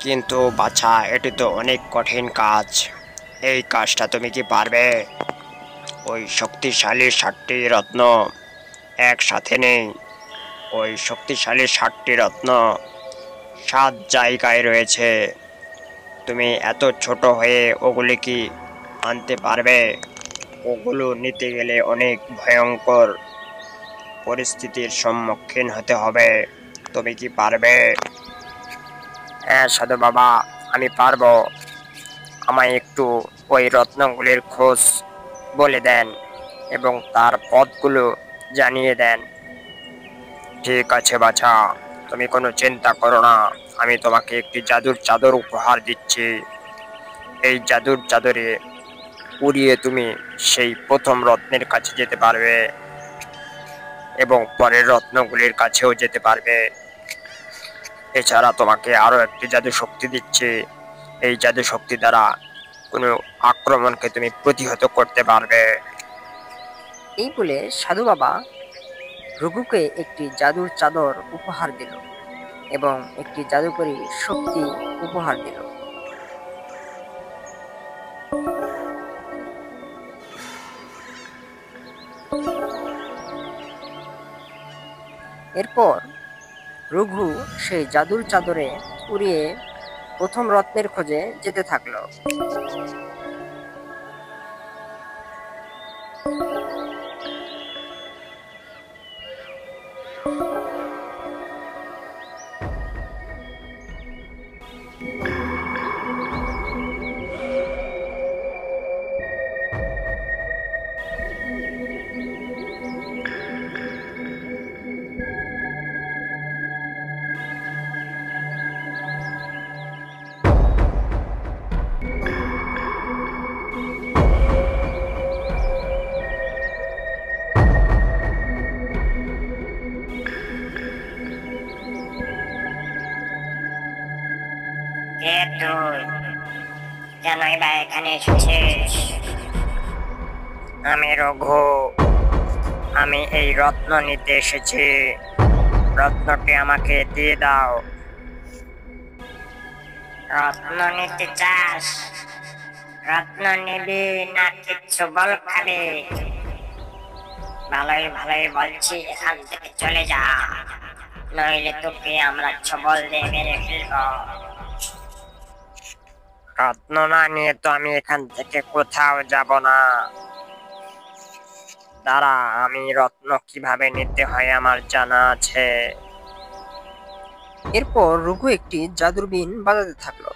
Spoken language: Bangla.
কিন্তু বাছা, এটি তো অনেক কঠিন কাজ। এই কাজটা তুমি কি পারবে? ওই শক্তিশালী 7টি রত্ন একসাথে নেই। ওই শক্তিশালী 7টি রত্ন 7 জায়গায় রয়েছে। তুমি এত ছোট হয়ে ওগুলি কি আনতে পারবে? ওগুলো নিতে গেলে অনেক ভয়ঙ্কর পরিস্থিতির সম্মুখীন হতে হবে। তুমি কি পারবে? হ্যাঁ সাধু বাবা, আমি পারবো। আমায় একটু ওই রত্নগুলির খোঁজ বলে দেন এবং তার পথগুলো জানিয়ে দেন। ঠিক আছে বাছা, তুমি কোনো চিন্তা করো না। আমি তোমাকে একটি জাদুর চাদর উপহার দিচ্ছি। এই জাদুর চাদরে উড়িয়ে তুমি সেই প্রথম রত্নের কাছে যেতে পারবে এবং পরের রত্নগুলির কাছেও যেতে পারবে। এছাড়া তোমাকে আরো একটি জাদু শক্তি দিচ্ছি। এই জাদু শক্তি দ্বারা কোনো আক্রমণকে তুমি প্রতিহত করতে পারবে। এই বলে সাধু বাবা রঘুকে একটি জাদুর চাদর উপহার দিল এবং একটি জাদুকরী শক্তি উপহার দিল। এরপর রঘু সেই জাদুর চাদরে উড়িয়ে প্রথম রত্নের খোঁজে যেতে থাকলো। কে তুই? কেনই বা এখানে এসেছিস? আমি রঘু। আমি এই রত্ন নিতে এসেছি। রত্নটি আমাকে দিয়ে দাও। রত্ন নিতে চাস? রত্ন নিবি না কিচ্ছু বল খাবি? ভালোই ভালোই বলছি, এখান থেকে চলে যা, নইলে তোকে আমরা ছবল দিয়ে মেরে ফেলবো। রত্ন না নিয়ে তো আমি এখান থেকে কোথাও যাব না। দাঁড়া, আমি রত্ন কিভাবে নিতে হয় আমার জানা আছে। এরপর রঘু একটি জাদুর বিন বাজাতে থাকলো